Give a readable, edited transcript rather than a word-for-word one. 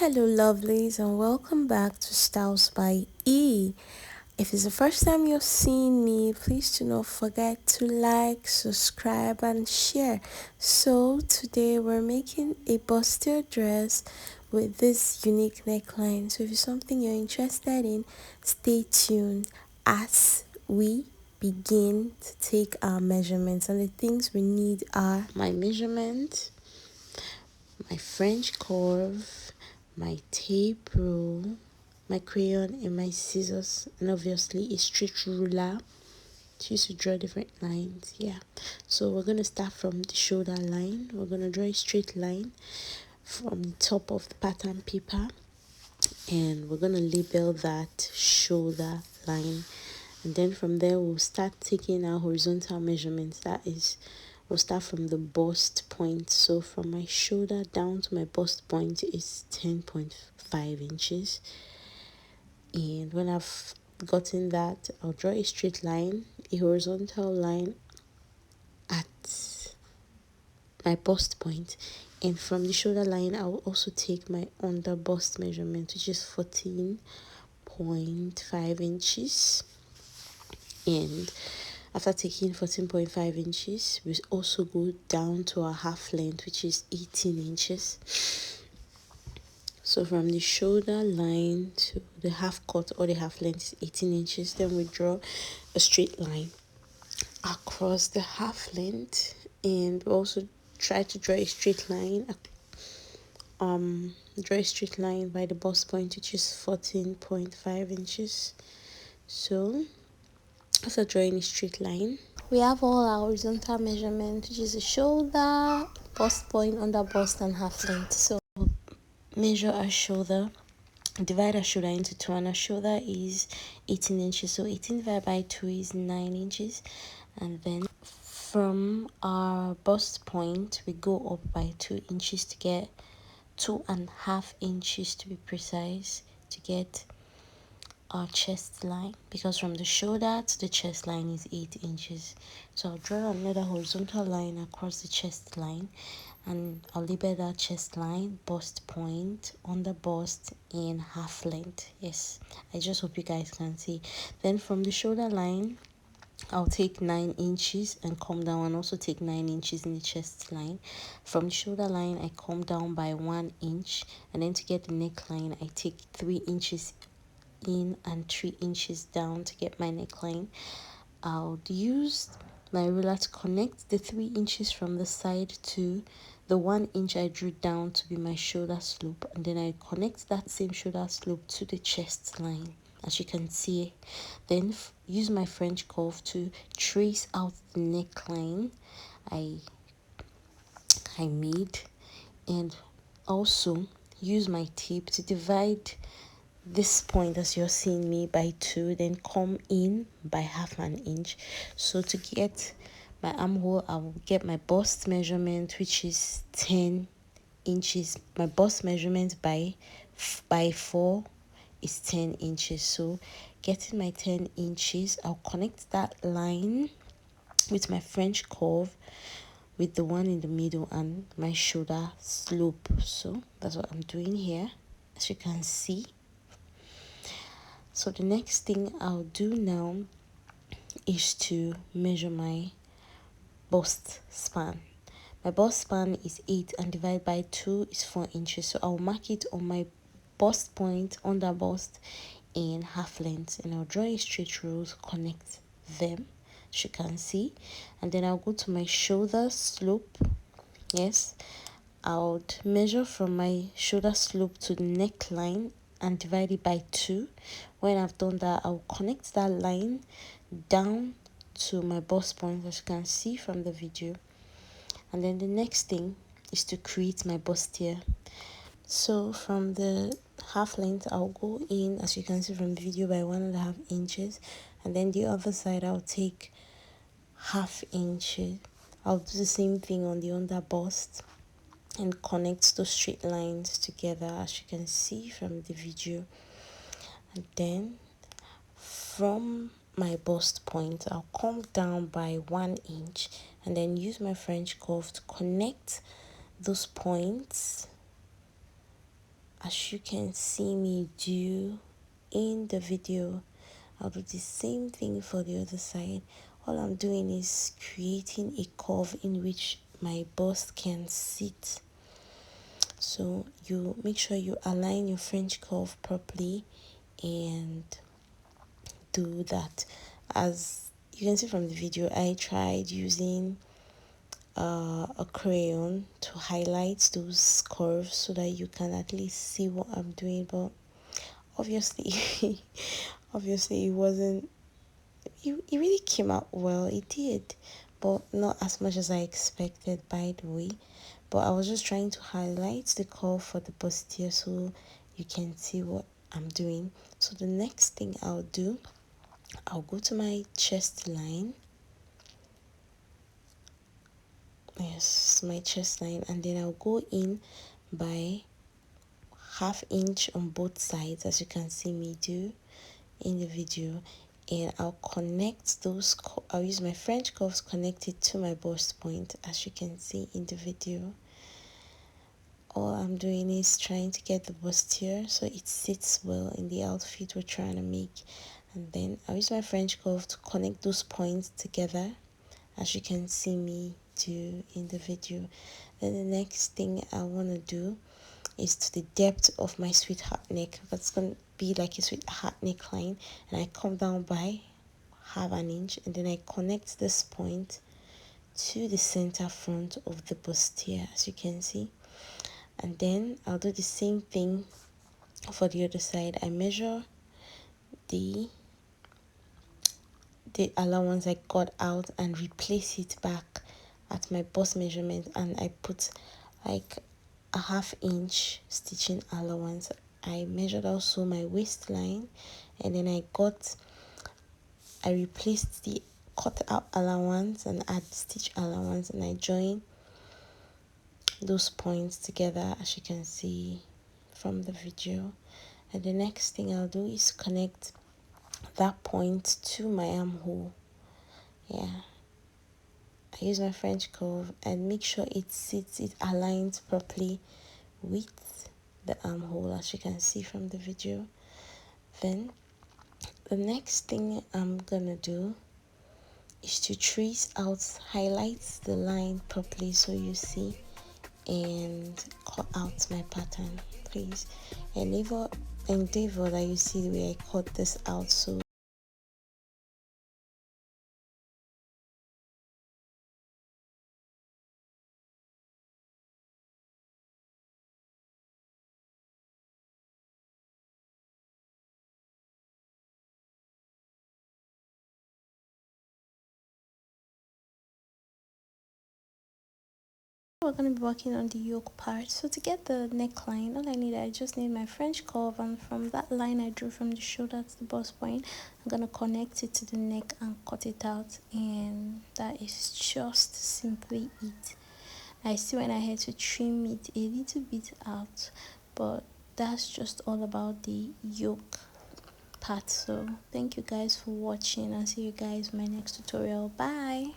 Hello lovelies and welcome back to Styles by E. If it's the first time you're seeing me, please do not forget to like, subscribe and share. So today we're making a bustier dress with this unique neckline. So if it's something you're interested in, stay tuned as we begin to take our measurements, and the things we need are my measurement, my French curve, my tape rule, my crayon and my scissors, and obviously a straight ruler to use to draw different lines. Yeah, so we're going to start from the shoulder line. We're going to draw a straight line from the top of the pattern paper, and we're going to label that shoulder line, and then from there we'll start taking our horizontal measurements. That is, we'll start from the bust point. So from my shoulder down to my bust point is 10.5 inches, and when I've gotten that, I'll draw a straight line, a horizontal line at my bust point, and from the shoulder line I'll also take my under bust measurement, which is 14.5 inches. And after taking 14.5 inches, we also go down to our half length, which is 18 inches. So from the shoulder line to the half cut or the half length is 18 inches. Then we draw a straight line across the half length, and we also try to draw a straight line by the bust point, which is 14.5 inches. So after drawing a straight line, we have all our horizontal measurement, which is the shoulder, bust point, under bust and half length. So measure our shoulder, divide our shoulder into two, and our shoulder is 18 inches, so 18 divided by 2 is 9 inches. And then from our bust point we go up by 2 inches to get 2.5 inches, to be precise, to get our chest line, because from the shoulder to the chest line is 8 inches. So I'll draw another horizontal line across the chest line, and I'll label that chest line bust point, under bust, and half length. Yes, I just hope you guys can see. Then from the shoulder line I'll take 9 inches and come down, and also take 9 inches in the chest line. From the shoulder line I come down by 1 inch, and then to get the neckline I take 3 inches in and 3 inches down to get my neckline. I'll use my ruler to connect the 3 inches from the side to the 1 inch I drew down to be my shoulder slope, and then I connect that same shoulder slope to the chest line, as you can see. Then use my French curve to trace out the neckline I made, and also use my tape to divide this point as you're seeing me by 2, then come in by half an inch. So to get my armhole, I will get my bust measurement, which is 10 inches. My bust measurement by 4 is 10 inches. So getting my 10 inches, I'll connect that line with my French curve, with the one in the middle, and my shoulder slope. So that's what I'm doing here, as you can see. So the next thing I'll do now is to measure my bust span. My bust span is 8, and divided by 2 is 4 inches. So I'll mark it on my bust point, under bust, and half length, and I'll draw a straight rule to connect them, as you can see. And then I'll go to my shoulder slope. Yes, I'll measure from my shoulder slope to the neckline and divide it by 2. When I've done that, I'll connect that line down to my bust point, as you can see from the video. And then the next thing is to create my bustier. So from the half length I'll go in, as you can see from the video, by 1.5 inches, and then the other side I'll take half inches. I'll do the same thing on the under bust and connect those straight lines together, as you can see from the video. And then from my bust point I'll come down by 1 inch, and then use my French curve to connect those points as you can see me do in the video, I'll do the same thing for the other side. All I'm doing is creating a curve in which my bust can sit. So you make sure you align your French curve properly and do that. As you can see from the video, I tried using a crayon to highlight those curves so that you can at least see what I'm doing, but obviously obviously it really came out well. It did, but not as much as I expected, by the way. But I was just trying to highlight the curve for the bustier so you can see what I'm doing. So the next thing I'll do, I'll go to my chest line. Yes, my chest line, and then I'll go in by ½ inch on both sides, as you can see me do in the video, and I'll connect those. I'll use my French curves connected to my bust point, as you can see in the video. All I'm doing is trying to get the bustier so it sits well in the outfit we're trying to make, and then I'll use my French curve to connect those points together, as you can see me do in the video. Then the next thing I want to do is to the depth of my sweetheart neck. That's going to be like a sweetheart neckline, and I come down by ½ inch, and then I connect this point to the center front of the bustier, as you can see. And then I'll do the same thing for the other side. I measure the allowance I got out and replace it back at my bust measurement, and I put like a ½ inch stitching allowance. I measured also my waistline, and then I replaced the cut out allowance and add stitch allowance, and I join those points together, as you can see from the video. And the next thing I'll do is connect that point to my armhole. Yeah, I use my French curve and make sure it aligns properly with the armhole, as you can see from the video. Then the next thing I'm gonna do is to trace out, highlight the line properly so you see, and cut out my pattern. Please endeavor that you see the way I cut this out. So we're going to be working on the yoke part. So to get the neckline, all I just need my French curve, and from that line I drew from the shoulder to the bust point, I'm going to connect it to the neck and cut it out, and that is just simply it. I still went ahead to trim it a little bit out, but that's just all about the yoke part. So thank you guys for watching, and see you guys in my next tutorial. Bye.